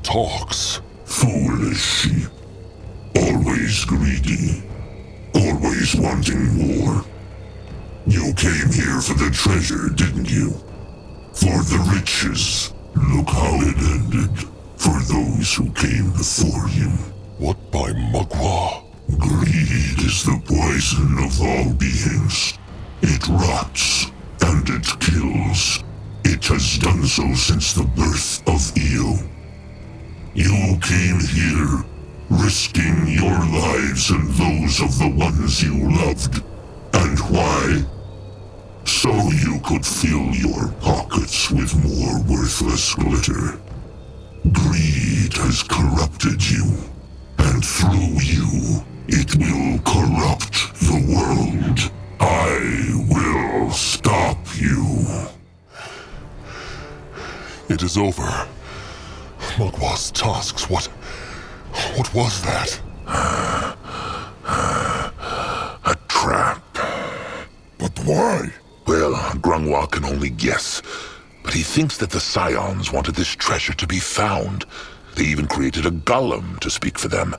talks. Foolish sheep. Always greedy. Always wanting more. You came here for the treasure, didn't you? For the riches. Look how it ended. For those who came before you. What by Magua? Greed is the poison of all beings. It rots, and it kills. It has done so since the birth of Io. You came here, risking your lives and those of the ones you loved. And why? So you could fill your pockets with more worthless glitter. Greed has corrupted you, and through you, it will corrupt the world. I will stop you. It is over. Magwa's tasks, what was that? A trap. But why? Well, Grungwa can only guess. But he thinks that the Scions wanted this treasure to be found. They even created a golem to speak for them.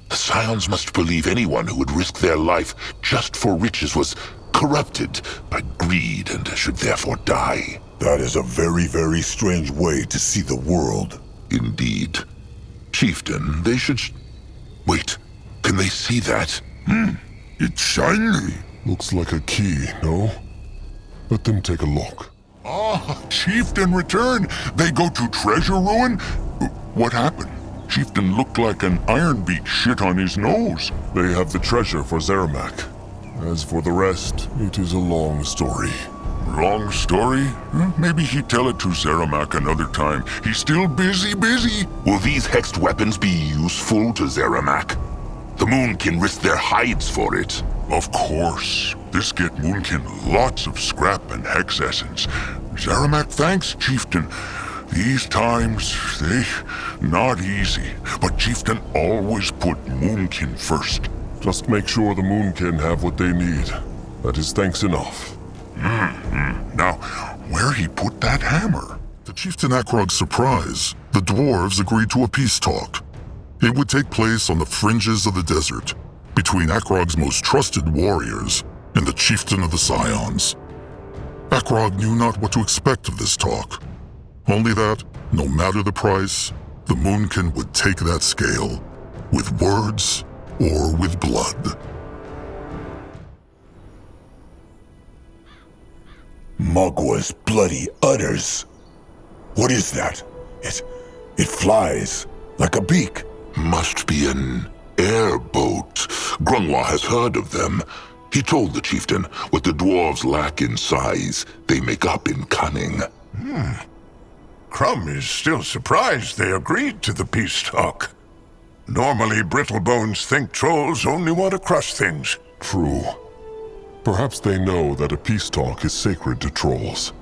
The Scions must believe anyone who would risk their life just for riches was corrupted by greed and should therefore die. That is a very, very strange way to see the world. Indeed. Chieftain, they should... Wait, can they see that? It's shiny. Looks like a key, no? Let them take a look. Ah, Chieftain returned. They go to Treasure Ruin? What happened? Chieftain looked like an iron beat shit on his nose. They have the treasure for Zeramak. As for the rest, it is a long story. Long story? Maybe he'd tell it to Zeramak another time. He's still busy. Will these hexed weapons be useful to Zeramak? The Moonkin risk their hides for it. Of course. This get Moonkin lots of scrap and hex essence. Zeramak thanks, Chieftain. These times, they not easy. But Chieftain always put Moonkin first. Just make sure the Moonkin have what they need. That is thanks enough. Now, where he put that hammer? To Chieftain Akrog's surprise, the dwarves agreed to a peace talk. It would take place on the fringes of the desert, between Akrog's most trusted warriors and the chieftain of the Scions. Akrog knew not what to expect of this talk. Only that, no matter the price, the Moonkin would take that scale, with words or with blood. Magwa's bloody udders. What is that? It flies like a beak. Must be an airboat. Grungwa has heard of them. He told the chieftain what the dwarves lack in size, they make up in cunning. Crumb is still surprised they agreed to the peace talk. Normally, Brittlebones think trolls only want to crush things. True. Perhaps they know that a peace talk is sacred to trolls.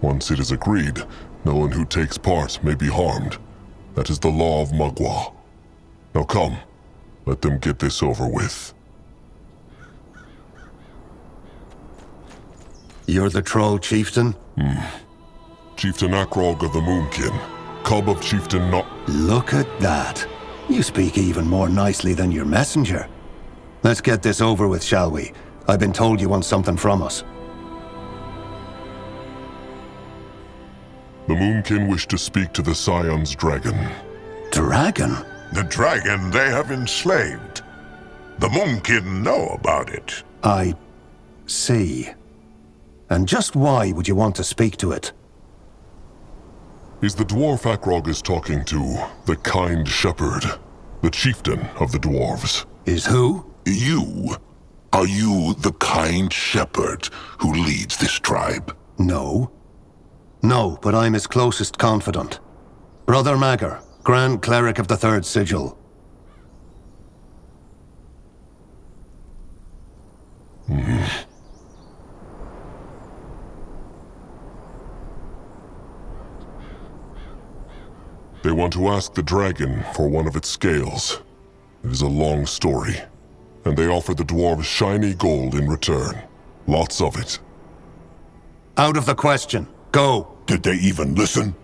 Once it is agreed, no one who takes part may be harmed. That is the law of Magua. Now come, let them get this over with. You're the troll chieftain? Chieftain Akrog of the Moonkin, cub of Chieftain Look at that. You speak even more nicely than your messenger. Let's get this over with, shall we? I've been told you want something from us. The Moonkin wish to speak to the Scion's dragon. Dragon? The dragon they have enslaved. The Moonkin know about it. I see. And just why would you want to speak to it? Is the dwarf Akrog is talking to the kind shepherd, the chieftain of the dwarves? Is who? You. Are you the kind shepherd who leads this tribe? No. No, but I'm his closest confidant. Brother Magger, Grand Cleric of the Third Sigil. They want to ask the dragon for one of its scales. It is a long story, and they offer the dwarves shiny gold in return. Lots of it. Out of the question. Go. Did they even listen?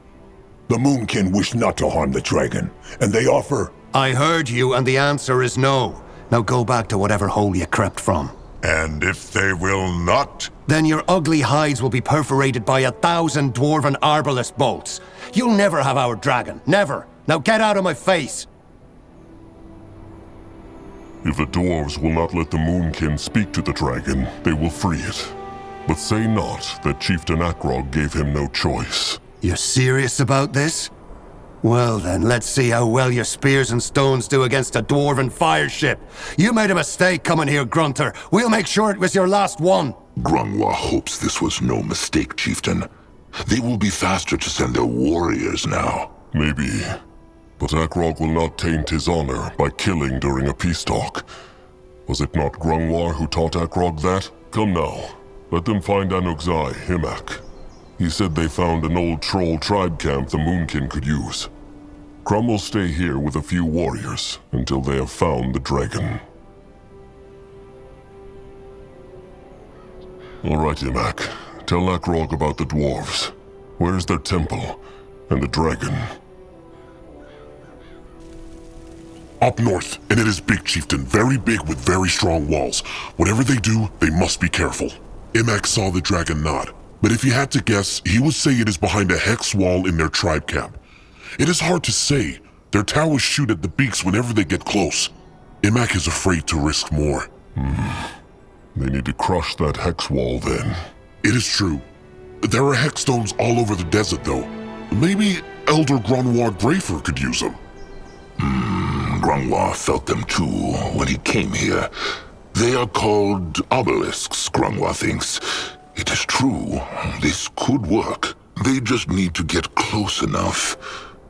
The Moonkin wish not to harm the dragon, and they offer... I heard you, and the answer is no. Now go back to whatever hole you crept from. And if they will not? Then your ugly hides will be perforated by 1,000 dwarven arbalest bolts. You'll never have our dragon. Never. Now get out of my face! If the dwarves will not let the Moonkin speak to the dragon, they will free it. But say not that Chieftain Akrog gave him no choice. You're serious about this? Well then, let's see how well your spears and stones do against a dwarven fire ship. You made a mistake coming here, Grunter. We'll make sure it was your last one. Grungwa hopes this was no mistake, Chieftain. They will be faster to send their warriors now. Maybe. But Akrog will not taint his honor by killing during a peace talk. Was it not Grungwar who taught Akrog that? Come now. Let them find Anugzai, Himak. He said they found an old troll tribe camp the Moonkin could use. Crum will stay here with a few warriors until they have found the dragon. All right, Himak. Tell Akrog about the dwarves. Where's their temple? And the dragon? Up north, and it is big, Chieftain. Very big with very strong walls. Whatever they do, they must be careful. Imak saw the dragon nod, but if he had to guess, he would say it is behind a hex wall in their tribe camp. It is hard to say. Their towers shoot at the beaks whenever they get close. Imak is afraid to risk more. They need to crush that hex wall then. It is true. There are hex stones all over the desert, though. Maybe Elder Grunwar Grafer could use them. Grungwa felt them too when he came here. They are called obelisks, Grungwa thinks. It is true. This could work. They just need to get close enough.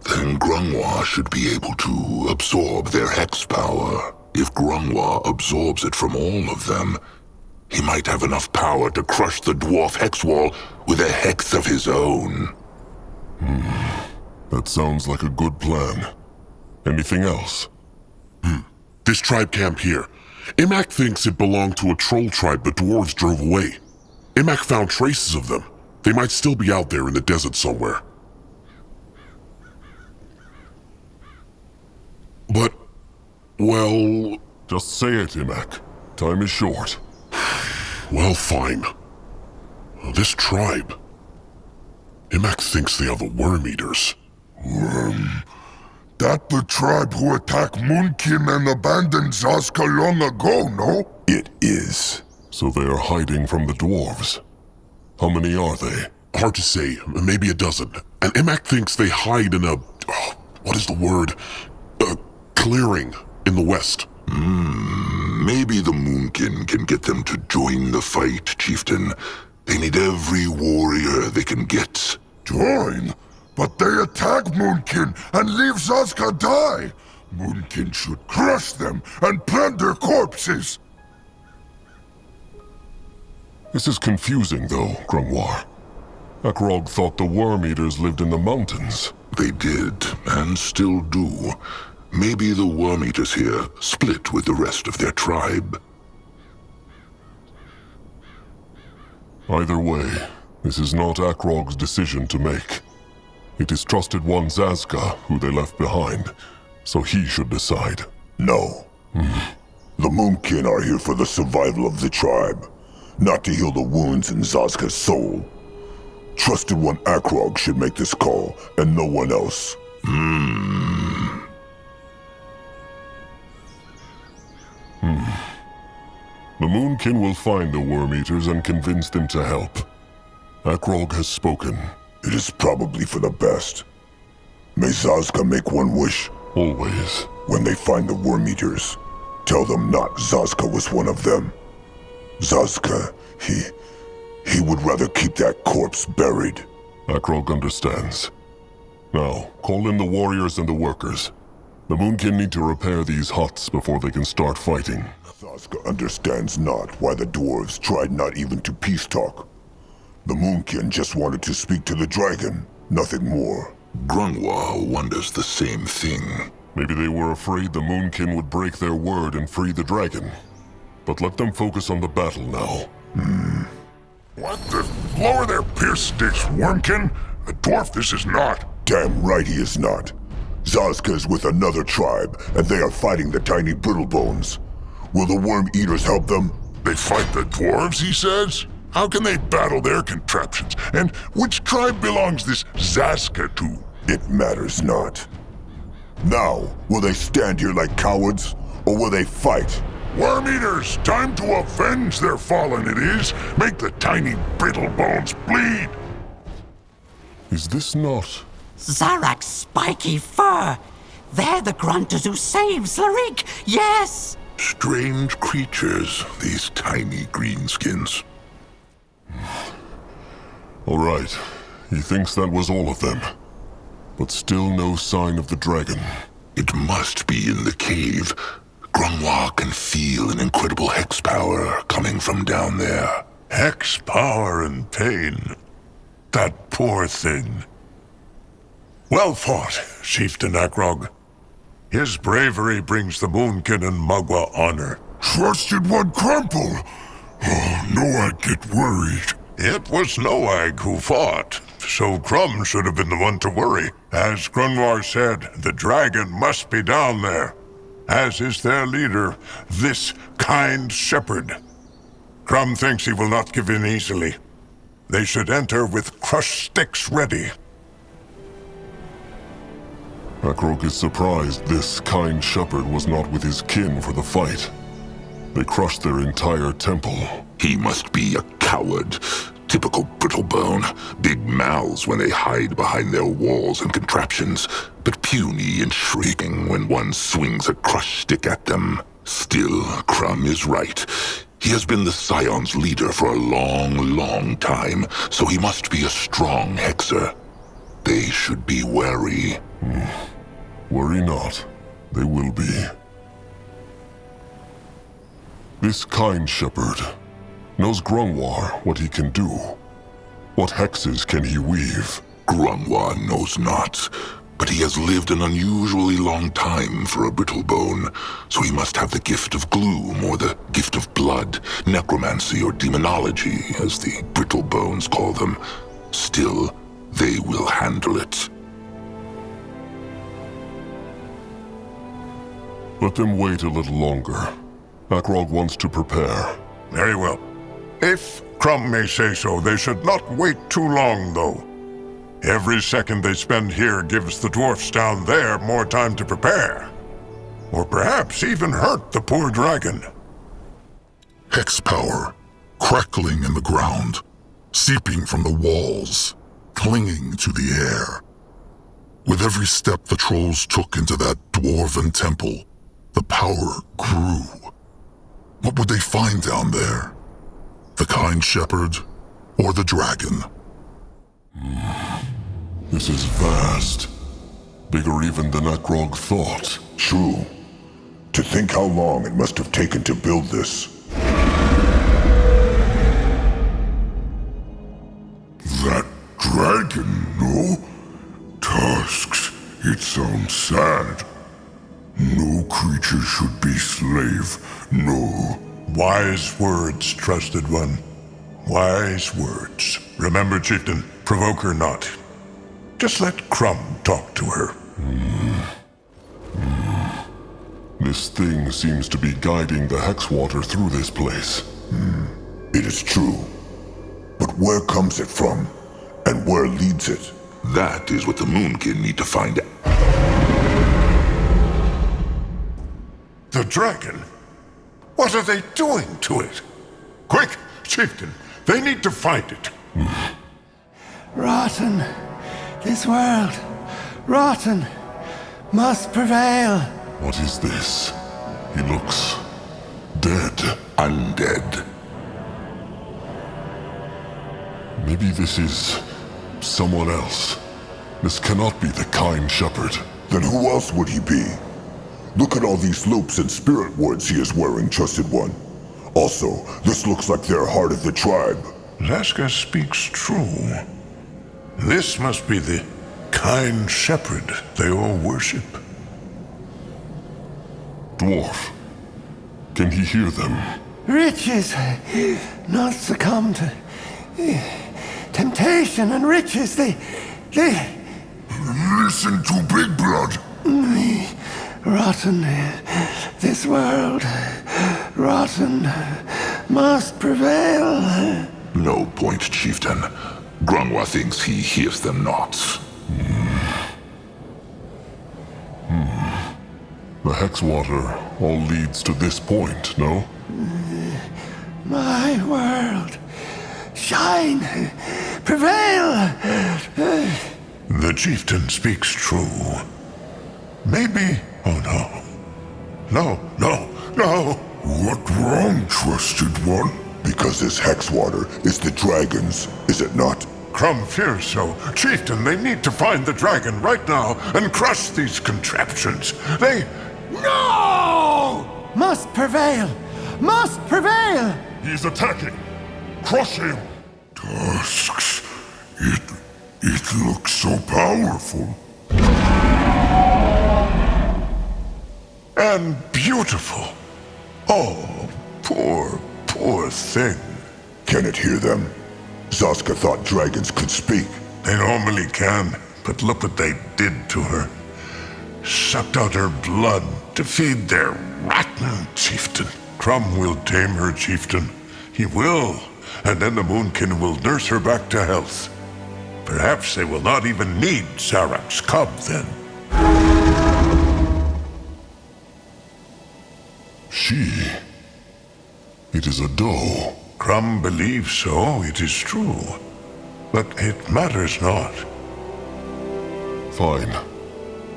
Then Grungwa should be able to absorb their hex power. If Grungwa absorbs it from all of them, he might have enough power to crush the dwarf hex wall with a hex of his own. That sounds like a good plan. Anything else? This tribe camp here. Imak thinks it belonged to a troll tribe the dwarves drove away. Imak found traces of them. They might still be out there in the desert somewhere. But, well... Just say it, Imak. Time is short. Well, fine. This tribe... Imak thinks they are the Worm Eaters. That the tribe who attacked Moonkin and abandoned Zaska long ago, no? It is. So they are hiding from the dwarves. How many are they? Hard to say, maybe a dozen. And Imak thinks they hide in a... what is the word? A clearing in the west. Maybe the Moonkin can get them to join the fight, Chieftain. They need every warrior they can get. Join? But they attack Moonkin and leave Zaska die. Moonkin should crush them and plant their corpses. This is confusing, though, Grungwar. Akrog thought the Worm Eaters lived in the mountains. They did, and still do. Maybe the Worm Eaters here split with the rest of their tribe. Either way, this is not Akrog's decision to make. It is trusted one Zaska who they left behind, so he should decide. No. The Moonkin are here for the survival of the tribe, not to heal the wounds in Zaska's soul. Trusted one Akrog should make this call, and no one else. The Moonkin will find the Worm Eaters and convince them to help. Akrog has spoken. It is probably for the best. May Zaska make one wish. Always. When they find the Worm Eaters, tell them not Zaska was one of them. Zaska, he would rather keep that corpse buried. Akrog understands. Now, call in the warriors and the workers. The Moonkin need to repair these huts before they can start fighting. Zaska understands not why the dwarves tried not even to peace talk. The Moonkin just wanted to speak to the dragon, nothing more. Grunwa wonders the same thing. Maybe they were afraid the Moonkin would break their word and free the dragon. But let them focus on the battle now. What the? Lower their pierce sticks, Wormkin! A dwarf this is not. Damn right he is not. Zazka is with another tribe, and they are fighting the tiny Brittlebones. Will the Worm Eaters help them? They fight the dwarves, he says? How can they battle their contraptions? And which tribe belongs this Zaska to? It matters not. Now, will they stand here like cowards, or will they fight? Worm Eaters, time to avenge their fallen it is. Make the tiny Brittlebones bleed. Is this not... Zarak's spiky fur! They're the grunters who saved Slarik! Yes! Strange creatures, these tiny greenskins. All right, he thinks that was all of them. But still no sign of the dragon. It must be in the cave. Grungwa can feel an incredible hex power coming from down there. Hex power and pain. That poor thing. Well fought, Chieftain Akrog. His bravery brings the Moonkin and Mugwa honor. Trusted one crumple! Oh, Noag get worried. It was Noag who fought, so Crumb should have been the one to worry. As Grunwar said, the dragon must be down there, as is their leader, this kind shepherd. Crumb thinks he will not give in easily. They should enter with crushed sticks ready. Akrog is surprised this kind shepherd was not with his kin for the fight. They crushed their entire temple. He must be a coward. Typical Brittlebone. Big mouths when they hide behind their walls and contraptions, but puny and shrieking when one swings a crushed stick at them. Still, Crumb is right. He has been the Scion's leader for a long, long time, so he must be a strong hexer. They should be wary. Worry not. They will be. This kind shepherd knows Grungwar what he can do. What hexes can he weave? Grungwa knows not, but he has lived an unusually long time for a Brittlebone, so he must have the gift of gloom or the gift of blood, necromancy or demonology, as the Brittlebones call them. Still, they will handle it. Let them wait a little longer. Akrog wants to prepare. Very well. If Crumb may say so, they should not wait too long, though. Every second they spend here gives the dwarfs down there more time to prepare. Or perhaps even hurt the poor dragon. Hex power, crackling in the ground, seeping from the walls, clinging to the air. With every step the trolls took into that dwarven temple, the power grew. What would they find down there? The kind shepherd or the dragon? This is vast. Bigger even than Akrog thought. True. To think how long it must have taken to build this. That dragon, no? Tusks, it sounds sad. No creature should be slave, no. Wise words, trusted one. Wise words. Remember, Chieftain, provoke her not. Just let Crumb talk to her. This thing seems to be guiding the hex water through this place. It is true. But where comes it from? And where leads it? That is what the Moonkin need to find out. The dragon? What are they doing to it? Quick, Chieftain, they need to find it. Rotten. This world. Rotten. Must prevail. What is this? He looks... dead. Undead. Maybe this is... someone else. This cannot be the kind shepherd. Then who else would he be? Look at all these loops and spirit words he is wearing, Trusted One. Also, this looks like they're heart of the tribe. Laska speaks true. This must be the kind shepherd they all worship. Dwarf. Can he hear them? Riches. Not succumb to temptation and riches. They... Listen to Big Blood. Rotten. This world. Rotten. Must prevail. No point, Chieftain. Grungwa thinks he hears them not. The Hex Water all leads to this point, no? My world. Shine. Prevail. The chieftain speaks true. Maybe... Oh no. No. What wrong, trusted one? Because this hex water is the dragon's, is it not? Crumb fears so. Chieftain, they need to find the dragon right now and crush these contraptions. They... No! Must prevail. Must prevail. He's attacking! Crush him! Tusks. It looks so powerful. and beautiful. Oh, poor thing. Can it hear them? Zaska thought dragons could speak. They normally can, but look what they did to her. Sucked out her blood to feed their rotten chieftain. Crumb will tame her, chieftain. He will, and then the Moonkin will nurse her back to health. Perhaps they will not even need Sarak's cub then. It is a doe. Crumb believes so, it is true. But it matters not. Fine.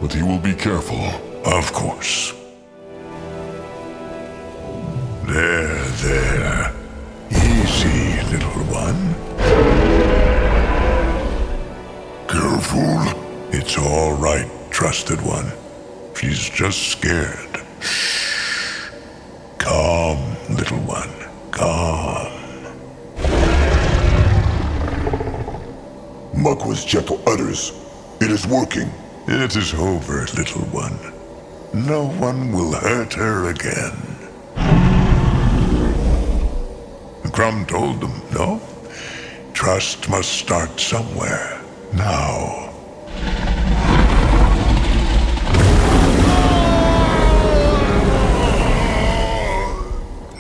But he will be careful. Of course. There. Easy, little one. Careful. It's all right, trusted one. She's just scared. Shh. Calm, little one. Calm. Mugwa's gentle utters. It is working. It is over, little one. No one will hurt her again. Crumb told them, no? Trust must start somewhere. Now.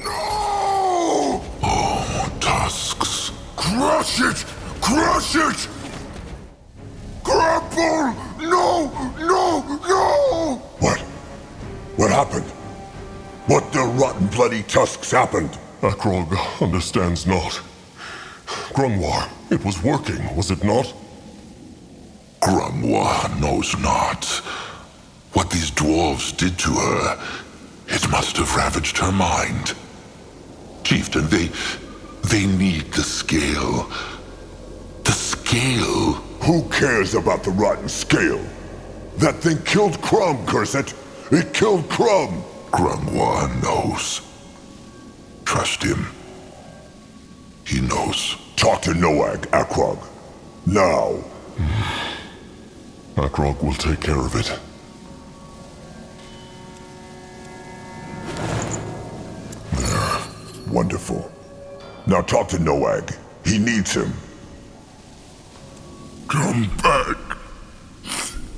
No! Oh, tusks. Crush it! Crush it! Grapple! No! What happened? What the rotten bloody tusks happened? Akrog understands not. Grungwar, it was working, was it not? Grungwa knows not. What these dwarves did to her, it must have ravaged her mind. Chieftain, they need the scale. The scale. Who cares about the rotten scale? That thing killed Crumb, curse it! It killed Crumb! Grungwa knows. Trust him. He knows. Talk to Noag, Akrog. Now. Akrog will take care of it. Wonderful. Now talk to Noag. He needs him. Come back.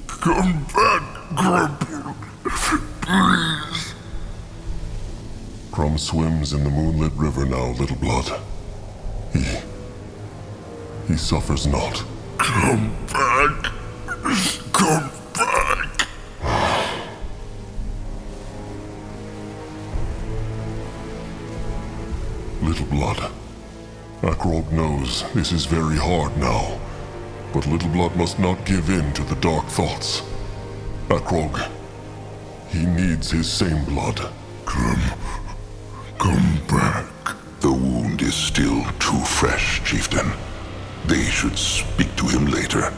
Come back, Grapple. Please. Crumb swims in the moonlit river now, Little Blood. He suffers not. Come back. Come back. Little Blood. Akrog knows this is very hard now. But Little Blood must not give in to the dark thoughts. Akrog, he needs his same blood. Come back. The wound is still too fresh, Chieftain. They should speak to him later.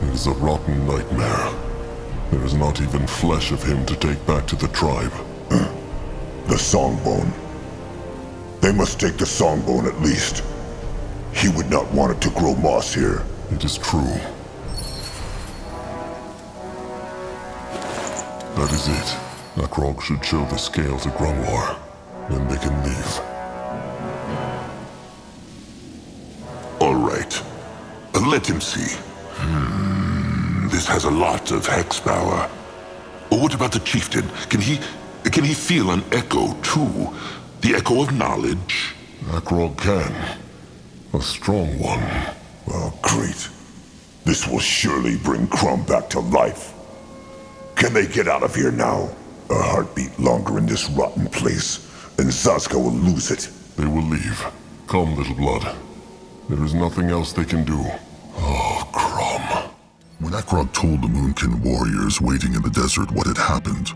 It is a rotten nightmare. There is not even flesh of him to take back to the tribe. The Songbone. They must take the Songbone at least. He would not want it to grow moss here. It is true. That is it. Akrog should show the scale to Grungwar. Then they can leave. All right. Let him see. This has a lot of hex power. What about the chieftain? Can he feel an echo too? The echo of knowledge? Akrog can. A strong one. Oh, great. This will surely bring Crumb back to life. Can they get out of here now? A heartbeat longer in this rotten place, and Zazka will lose it. They will leave. Come, little blood. There is nothing else they can do. Oh, Crumb. When Akrog told the Moonkin warriors waiting in the desert what had happened,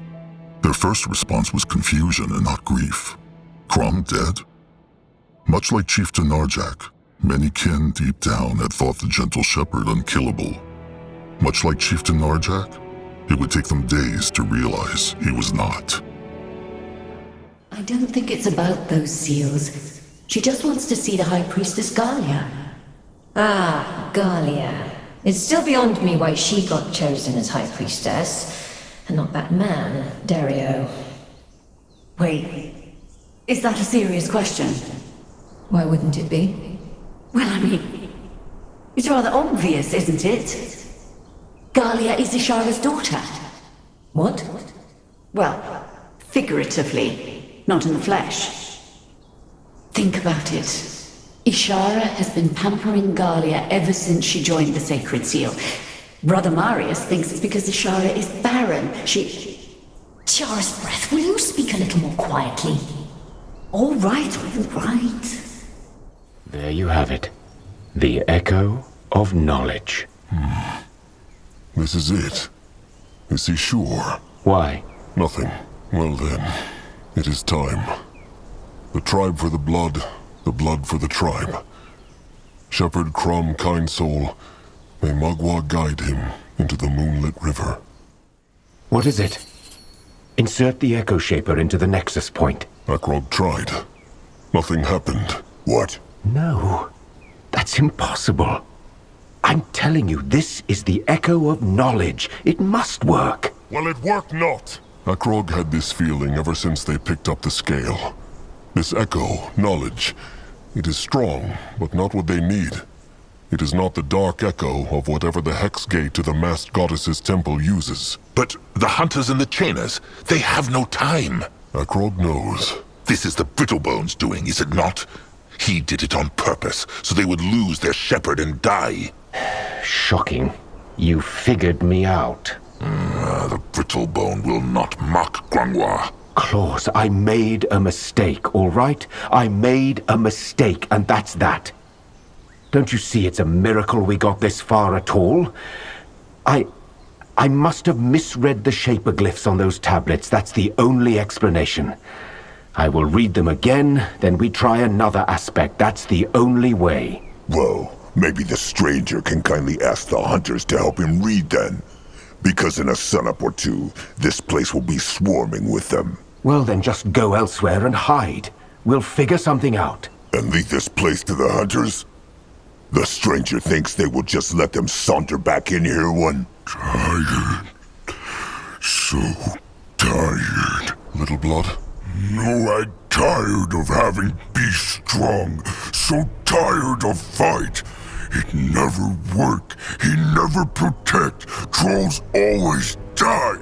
their first response was confusion and not grief. Crumb dead? Much like Chieftain Narjak, many kin deep down had thought the gentle shepherd unkillable. Much like Chieftain Narjak, it would take them days to realize he was not. I don't think it's about those seals. She just wants to see the High Priestess Galia. Ah, Galia. It's still beyond me why she got chosen as High Priestess, and not that man, Dario. Wait, is that a serious question? Why wouldn't it be? Well, I mean, it's rather obvious, isn't it? Galia is Ishara's daughter. What? Well, figuratively, not in the flesh. Think about it. Ishara has been pampering Galia ever since she joined the Sacred Seal. Brother Marius thinks it's because Ishara is barren. Tiara's breath, will you speak a little more quietly? All right, all right. There you have it. The echo of knowledge. This is it. Is he sure? Why? Nothing. Well then, it is time. The tribe for the blood for the tribe. Shepherd Crumb, kind soul, may Magua guide him into the moonlit river. What is it? Insert the Echo Shaper into the Nexus point. Akrog tried. Nothing happened. What? No, that's impossible. I'm telling you, this is the Echo of Knowledge. It must work. Well, it worked not. Akrog had this feeling ever since they picked up the scale. This echo, knowledge, it is strong, but not what they need. It is not the dark echo of whatever the hex gate to the masked goddess's temple uses. But the hunters and the chainers, they have no time. Akrog knows. This is the Brittlebones doing, is it not? He did it on purpose, so they would lose their shepherd and die. Shocking. You figured me out. The Brittlebone will not mock Grangwa. Claus, I made a mistake, all right? I made a mistake, and that's that. Don't you see it's a miracle we got this far at all? I must have misread the shaper glyphs on those tablets. That's the only explanation. I will read them again, then we try another aspect. That's the only way. Well, maybe the stranger can kindly ask the hunters to help him read then. Because in a sunup or two, this place will be swarming with them. Well, then just go elsewhere and hide. We'll figure something out. And leave this place to the hunters? The stranger thinks they will just let them saunter back in here one? Tired. So tired. Little blood? No, I'm tired of having be strong. So tired of fight. It never work. He never protect. Trolls always die.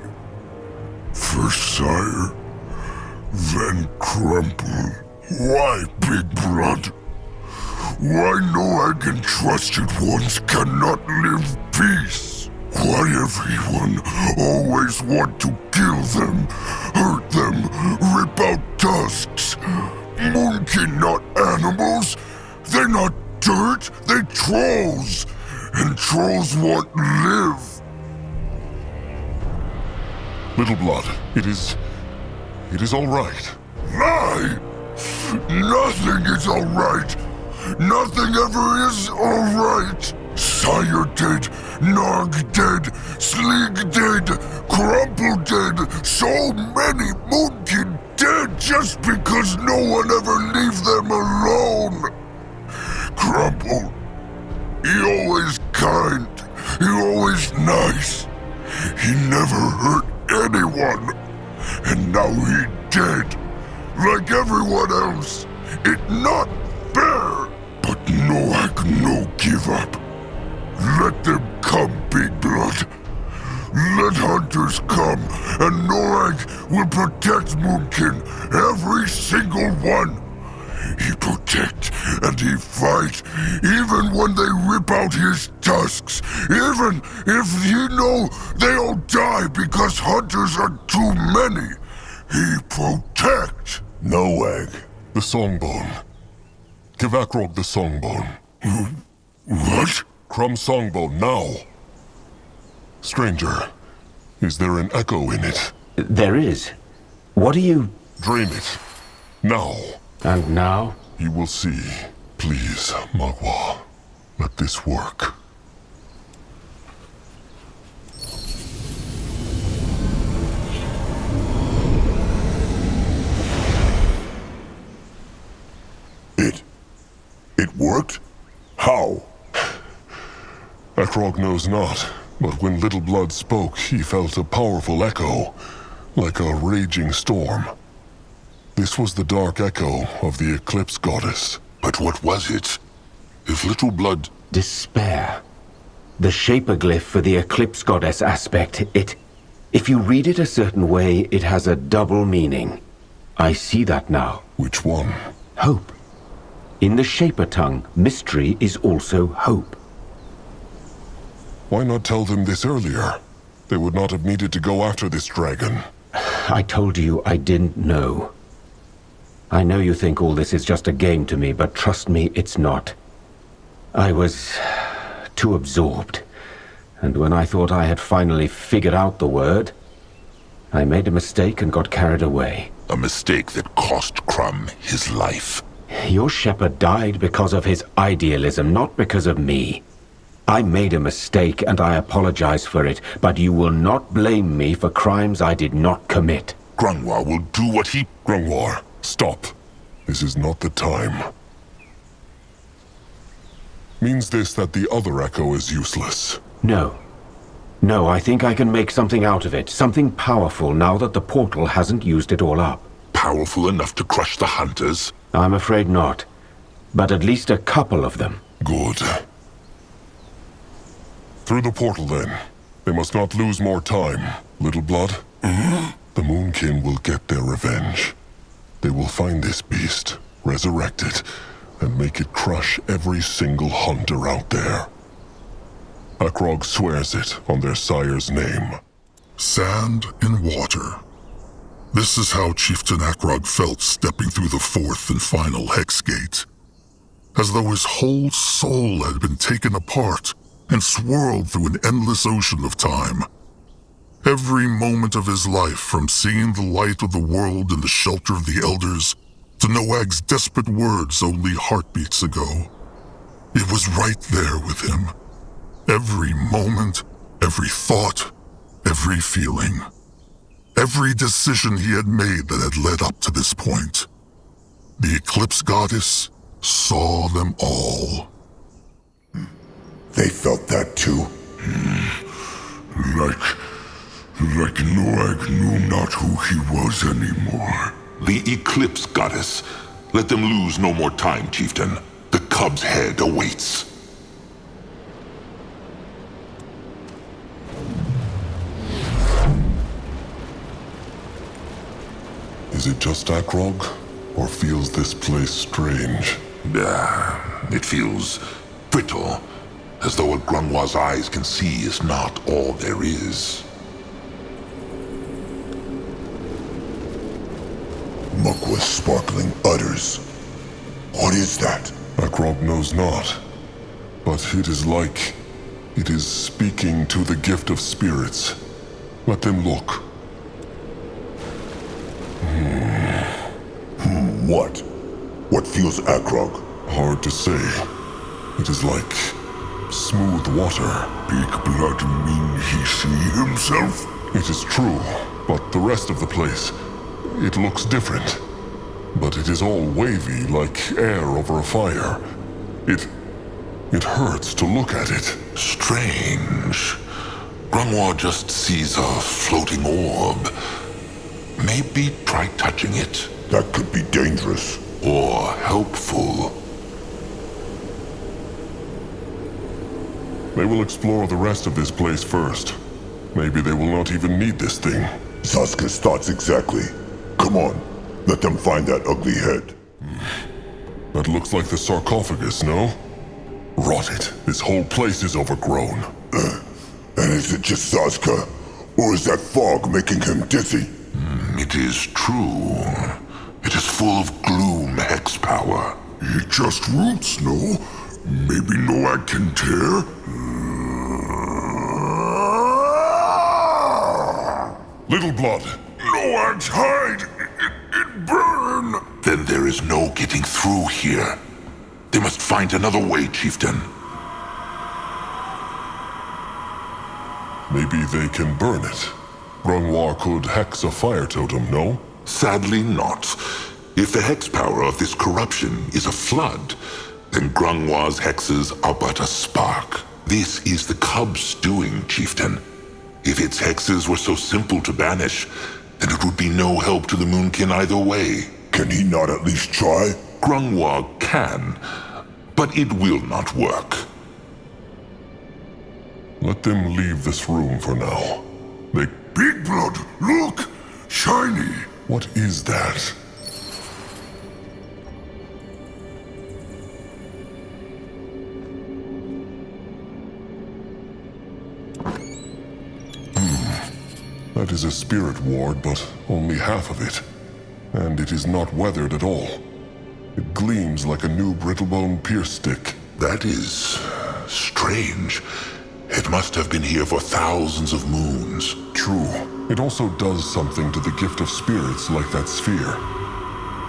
First sire, then crumple. Why, Big Blood? Why no again trusted ones cannot live peace? Why everyone always want to kill them, hurt them, rip out tusks? Moonkin not animals. They're not dirt, they trolls. And trolls want live. Little blood, it is all right. Lie! Nothing is all right. Nothing ever is all right. Sire dead, Nog dead, Slig dead, Crumple dead, so many Moonkin dead just because no one ever leave them alone. Crumple, he always kind, he always nice. He never hurt anyone, and now he dead, like everyone else. It not fair, but no, I can no give up. Let them come, Big Blood. will protect Moonkin, every single one. He protect and he fight, even when they rip out his tusks, even if he know they'll die because hunters are too many. He protect. No egg. The songbone. Give Akrog the songbone. What? Crumb songbone, now! Stranger, is there an echo in it? There is. What are you... Drain it. Now. And now? You will see. Please, Magua. Let this work. It worked? How? Akrog knows not, but when Little Blood spoke, he felt a powerful echo, like a raging storm. This was the dark echo of the Eclipse Goddess. But what was it? If Little Blood... Despair. The Shaper glyph for the Eclipse Goddess aspect, if you read it a certain way, it has a double meaning. I see that now. Which one? Hope. In the Shaper tongue, mystery is also hope. Why not tell them this earlier? They would not have needed to go after this dragon. I told you I didn't know. I know you think all this is just a game to me, but trust me, it's not. I was too absorbed. And when I thought I had finally figured out the word, I made a mistake and got carried away. A mistake that cost Crumb his life. Your shepherd died because of his idealism, not because of me. I made a mistake and I apologize for it, but you will not blame me for crimes I did not commit. Grungwar will do what he... Grungwar, stop. This is not the time. Means this that the other echo is useless? No. No, I think I can make something out of it. Something powerful now that the portal hasn't used it all up. Powerful enough to crush the hunters? I'm afraid not. But at least a couple of them. Good. Through the portal, then. They must not lose more time. Little Blood? The Moonkin will get their revenge. They will find this beast, resurrect it, and make it crush every single hunter out there. Akrog swears it on their sire's name. Sand and water. This is how Chieftain Akrog felt stepping through the fourth and final hex gate. As though his whole soul had been taken apart and swirled through an endless ocean of time. Every moment of his life, from seeing the light of the world in the shelter of the Elders, to Noag's desperate words only heartbeats ago. It was right there with him. Every moment, every thought, every feeling. Every decision he had made that had led up to this point. The Eclipse Goddess saw them all. They felt that too. Like Noag knew not who he was anymore. The Eclipse Goddess. Let them lose no more time, Chieftain. The cub's head awaits. Is it just Akrog? Or feels this place strange? It feels brittle. As though what Grungwar's eyes can see is not all there is. Magwa's sparkling udders. What is that? Akrog knows not. But it is like... it is speaking to the gift of spirits. Let them look. What? What feels Akrog? Hard to say. It is like... smooth water. Big blood mean he see himself? It is true, but the rest of the place... it looks different. But it is all wavy, like air over a fire. It hurts to look at it. Strange. Grungwar just sees a floating orb. Maybe try touching it. That could be dangerous. Or helpful. They will explore the rest of this place first. Maybe they will not even need this thing. Zaska's thoughts exactly. Come on, let them find that ugly head. That looks like the sarcophagus, no? Rot it, this whole place is overgrown. And is it just Zaska? Or is that fog making him dizzy? It is true. It is full of gloom hex power. It just roots, no? Maybe Noak can tear? Little blood. Noak's hide! It burn! Then there is no getting through here. They must find another way, Chieftain. Maybe they can burn it. Grungwar could hex a fire totem, no? Sadly not. If the hex power of this corruption is a flood, then Grungwar's hexes are but a spark. This is the cub's doing, Chieftain. If its hexes were so simple to banish, then it would be no help to the Moonkin either way. Can he not at least try? Grungwar can, but it will not work. Let them leave this room for now. They... Big Blood, look! Shiny! What is that? That is a spirit ward, but only half of it. And it is not weathered at all. It gleams like a new brittlebone pierce stick. That is strange. It must have been here for thousands of moons. True. It also does something to the gift of spirits like that sphere.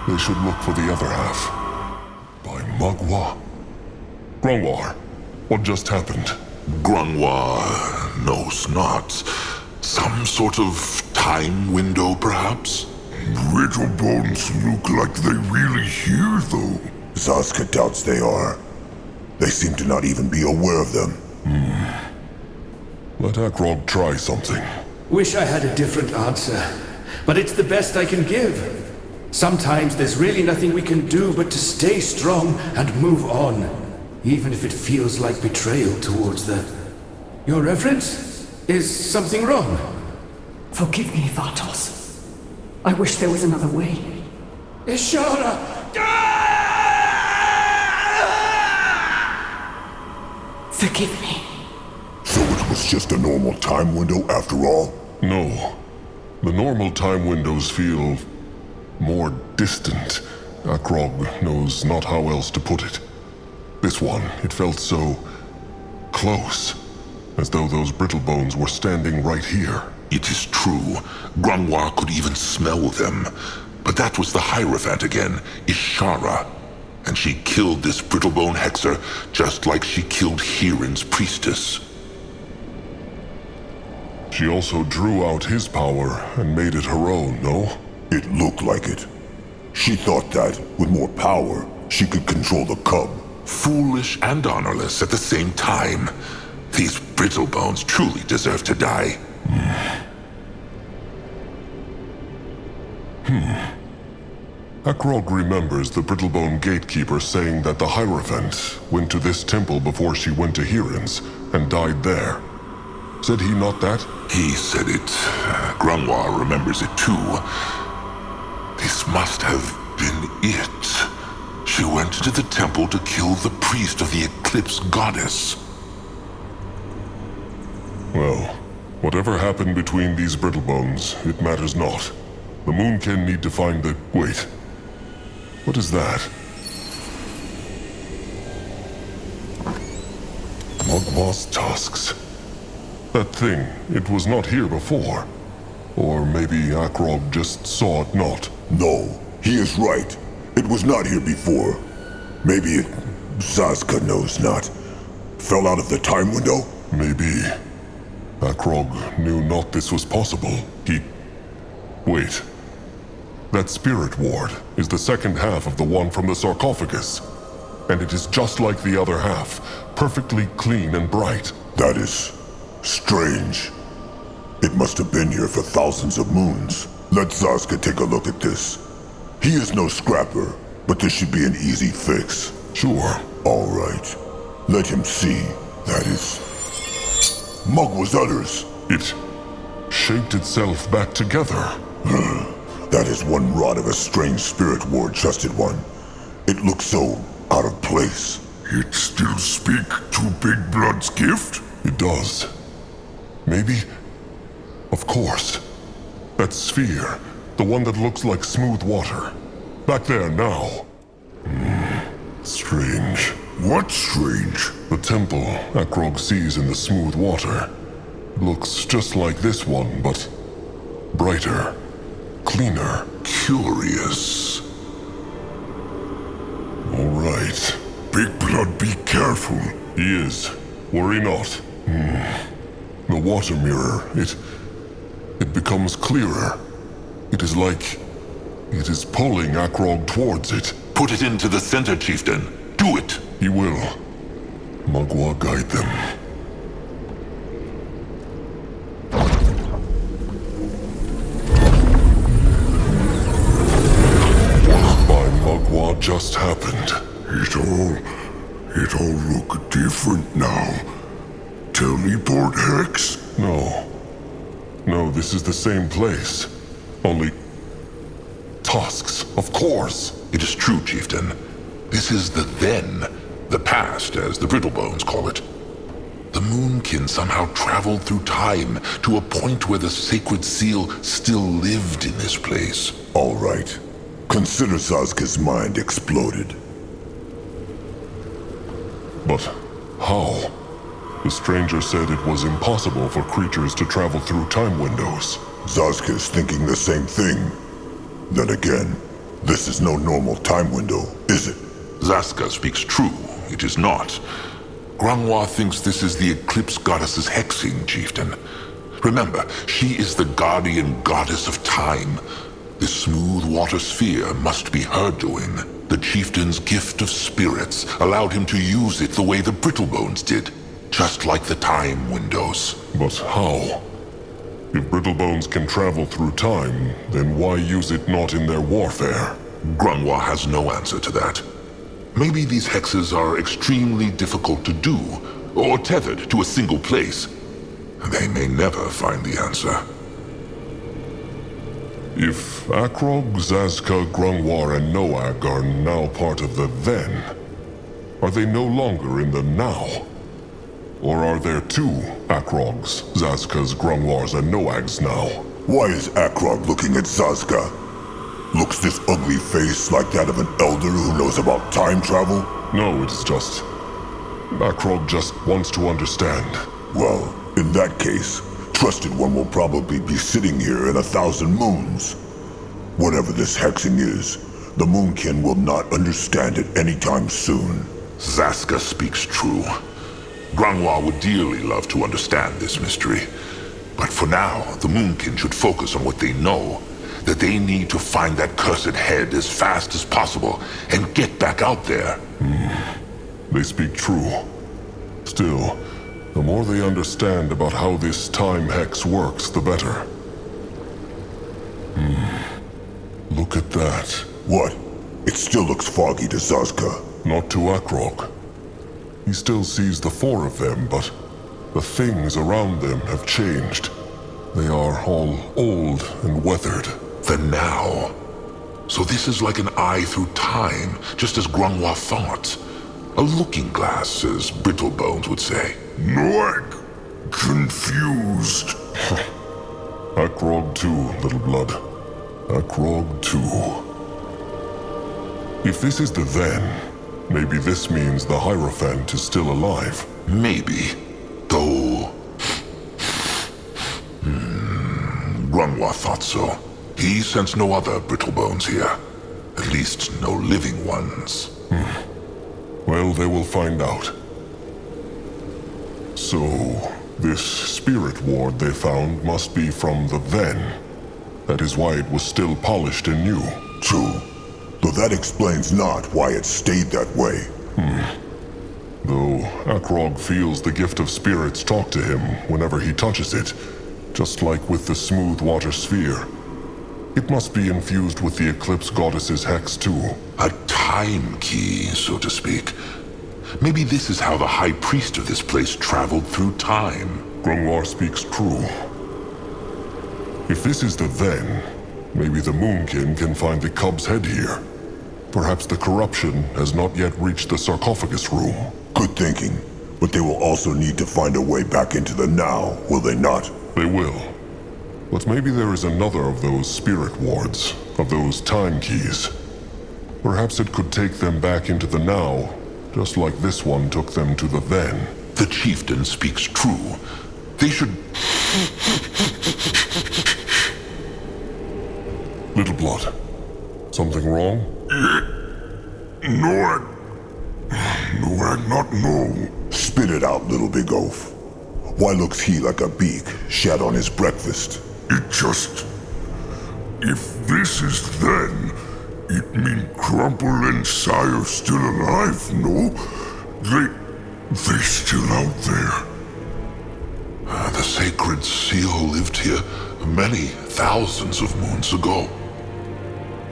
They should look for the other half. By Magua. Grungwar, what just happened? Grungwar knows not. Some sort of time window, perhaps? Brittle bones look like they really here, though. Zaska doubts they are. They seem to not even be aware of them. Let Akrog try something. Wish I had a different answer, but it's the best I can give. Sometimes there's really nothing we can do but to stay strong and move on, even if it feels like betrayal towards the... Your Reverence? Is something wrong? Forgive me, Vatos. I wish there was another way. Ishara! Forgive me. So it was just a normal time window after all? No. The normal time windows feel... more distant. Akrog knows not how else to put it. This one, it felt so... close. As though those brittlebones were standing right here. It is true. Grungwar could even smell them. But that was the Hierophant again, Ishara. And she killed this brittlebone hexer just like she killed Hirin's priestess. She also drew out his power and made it her own, no? It looked like it. She thought that, with more power, she could control the cub. Foolish and honorless at the same time. These brittlebones truly deserve to die. Akrog remembers the Brittlebone gatekeeper saying that the Hierophant went to this temple before she went to Hirin's and died there. Said he not that? He said it. Grungwar remembers it too. This must have been it. She went to the temple to kill the priest of the Eclipse Goddess. Well, whatever happened between these Brittlebones, it matters not. The Moonkin need to find the... Wait. What is that? Mugwa's tusks. That thing, it was not here before. Or maybe Akrog just saw it not. No, he is right. It was not here before. Maybe it... Zaska knows not. Fell out of the time window? Maybe. Akrog knew not this was possible. He... Wait. That spirit ward is the second half of the one from the sarcophagus. And it is just like the other half, perfectly clean and bright. That is... strange. It must have been here for thousands of moons. Let Zaska take a look at this. He is no scrapper, but this should be an easy fix. Sure. All right. Let him see. That is... Mugwa's udders. It... shaped itself back together. That is one rod of a strange spirit ward, Trusted One. It looks so out of place. It still speak to Big Blood's gift? It does. Maybe? Of course. That sphere, the one that looks like smooth water. Back there now. Strange. What's strange? The temple Akrog sees in the smooth water looks just like this one, but brighter, cleaner. Curious. All right. Big Blood, be careful. He is. Worry not. The water mirror, it becomes clearer. It is like it is pulling Akrog towards it. Put it into the center, Chieftain. Do it! He will. Magua guide them. What by Magua just happened? It all look different now. Teleport hex? No, this is the same place. Only tusks, of course. It is true, Chieftain. This is the then, the past, as the Brittlebones call it. The Moonkin somehow traveled through time to a point where the sacred seal still lived in this place. All right. Consider Sazka's mind exploded. But how? The stranger said it was impossible for creatures to travel through time windows. Zazka's thinking the same thing. Then again, this is no normal time window, is it? Zaska speaks true. It is not. Grangwa thinks this is the Eclipse Goddess's hexing, Chieftain. Remember, she is the guardian goddess of time. This smooth water sphere must be her doing. The Chieftain's gift of spirits allowed him to use it the way the Brittlebones did. Just like the time windows. But how? If Brittlebones can travel through time, then why use it not in their warfare? Grangwa has no answer to that. Maybe these hexes are extremely difficult to do, or tethered to a single place. They may never find the answer. If Akrog, Zazka, Grungwar, and Noag are now part of the then, are they no longer in the now? Or are there two Akrogs, Zazkas, Grungwars, and Noags now? Why is Akrog looking at Zazka? Looks this ugly face like that of an elder who knows about time travel? No, it's just... Akrog just wants to understand. Well, in that case, Trusted One will probably be sitting here in 1,000 moons. Whatever this hexing is, the Moonkin will not understand it anytime soon. Zaska speaks true. Grangwa would dearly love to understand this mystery. But for now, the Moonkin should focus on what they know. That they need to find that cursed head as fast as possible and get back out there. They speak true. Still, the more they understand about how this time hex works, the better. Look at that. What? It still looks foggy to Zazka. Not to Akrog. He still sees the four of them, but the things around them have changed. They are all old and weathered. The now. So this is like an eye through time, just as Grangwa thought. A looking glass, as Brittlebones would say. Noag, confused. Akrog too, little blood. Akrog too. If this is the then, maybe this means the Hierophant is still alive. Maybe. Though... Grangwa thought so. He sensed no other Brittlebones here. At least no living ones. Well, they will find out. So, this spirit ward they found must be from the then. That is why it was still polished and new. True. Though that explains not why it stayed that way. Though Akrog feels the gift of spirits talk to him whenever he touches it, just like with the smooth water sphere. It must be infused with the Eclipse Goddess's hex too. A time key, so to speak. Maybe this is how the High Priest of this place traveled through time. Grungwar speaks true. If this is the then, maybe the Moonkin can find the cub's head here. Perhaps the corruption has not yet reached the sarcophagus room. Good thinking. But they will also need to find a way back into the now, will they not? They will. But maybe there is another of those spirit wards, of those time keys. Perhaps it could take them back into the now, just like this one took them to the then. The chieftain speaks true. They should... Little Blood, something wrong? Noag, not no. Spit it out, little big oaf. Why looks he like a beak shat on his breakfast? It just... If this is then, it mean Crumple and Sire still alive, no? They still out there. The sacred seal lived here many thousands of moons ago.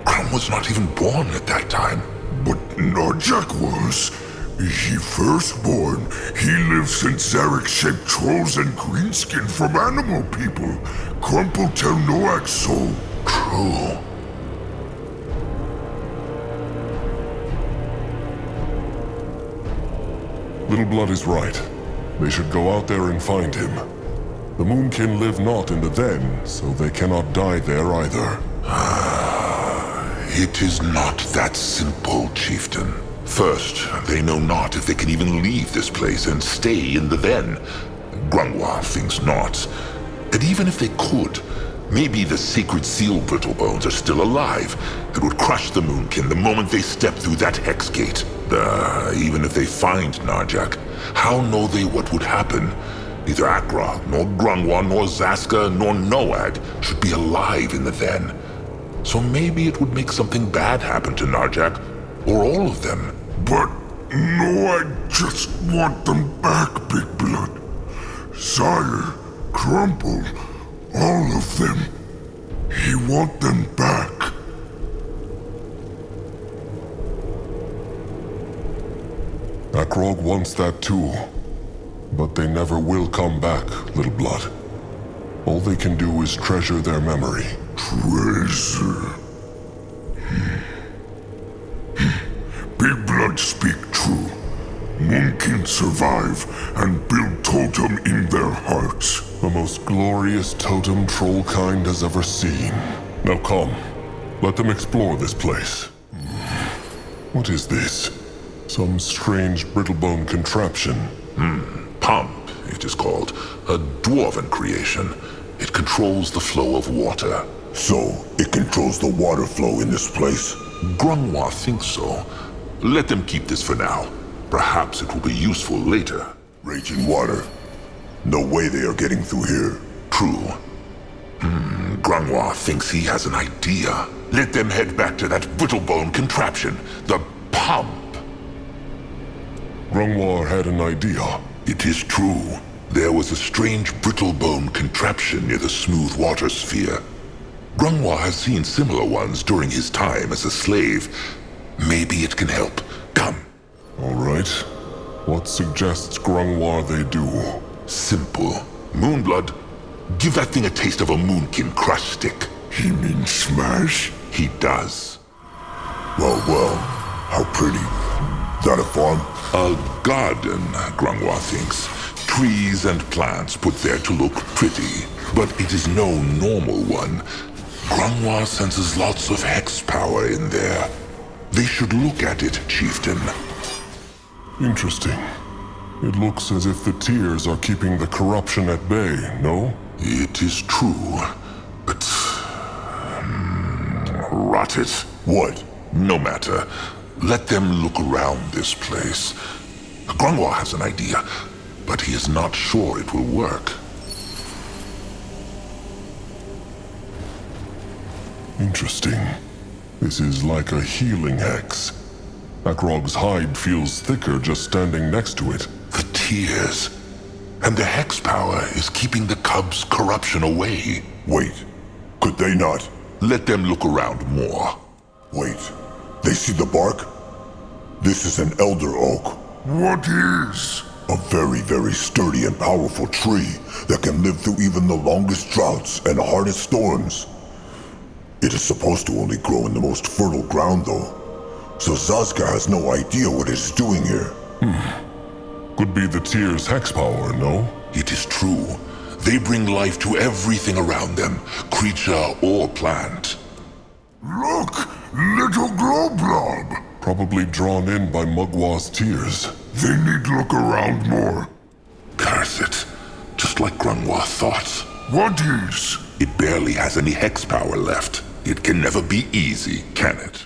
Crumb was not even born at that time. But Narjak was. He firstborn. He lived since Zarek shaped trolls and greenskin from animal people. Crumple tell Noak so. True. Little Blood is right. They should go out there and find him. The Moonkin live not in the then, so they cannot die there either. It is not that simple, chieftain. First, they know not if they can even leave this place and stay in the then. Grungwa thinks not. And even if they could, maybe the sacred seal brittlebones are still alive and would crush the Moonkin the moment they step through that hex gate. Even if they find Narjak, how know they what would happen? Neither Akra, nor Grungwa, nor Zaska, nor Noag should be alive in the then. So maybe it would make something bad happen to Narjak, or all of them. But no, I just want them back, Big Blood. Sire, Crumple, all of them. He want them back. Akrog wants that too. But they never will come back, Little Blood. All they can do is treasure their memory. Treasure. Big Blood speak true. Moonkin survive and build totem in their hearts. The most glorious totem Trollkind has ever seen. Now come, let them explore this place. What is this? Some strange brittlebone contraption. Pump, it is called. A dwarven creation. It controls the flow of water. So, it controls the water flow in this place? Grungwa thinks so. Let them keep this for now. Perhaps it will be useful later. Raging water. No way they are getting through here. True. Grungwa thinks he has an idea. Let them head back to that brittlebone contraption. The pump. Grungwar had an idea. It is true. There was a strange brittlebone contraption near the smooth water sphere. Grungwa has seen similar ones during his time as a slave. Maybe it can help. Come. All right. What suggests Grungwar they do? Simple. Moonblood, give that thing a taste of a Moonkin crush stick. He means smash? He does. Well, how pretty. That a farm? A garden, Grungwa thinks. Trees and plants put there to look pretty. But it is no normal one. Grungwa senses lots of hex power in there. They should look at it, chieftain. Interesting. It looks as if the tears are keeping the corruption at bay, no? It is true, but... rot it. What? No matter. Let them look around this place. Grungwa has an idea, but he is not sure it will work. Interesting. This is like a healing hex. Akrog's hide feels thicker just standing next to it. The tears. And the hex power is keeping the cub's corruption away. Wait. Could they not? Let them look around more. Wait. They see the bark? This is an elder oak. What is? A very, very sturdy and powerful tree that can live through even the longest droughts and hardest storms. It is supposed to only grow in the most fertile ground, though. So Zazka has no idea what it is doing here. Could be the tier's hex power, no? It is true. They bring life to everything around them, creature or plant. Look! Little glow blob! Probably drawn in by Mugwa's tears. They need look around more. Curse it. Just like Grungwa thought. What is? It barely has any hex power left. It can never be easy, can it?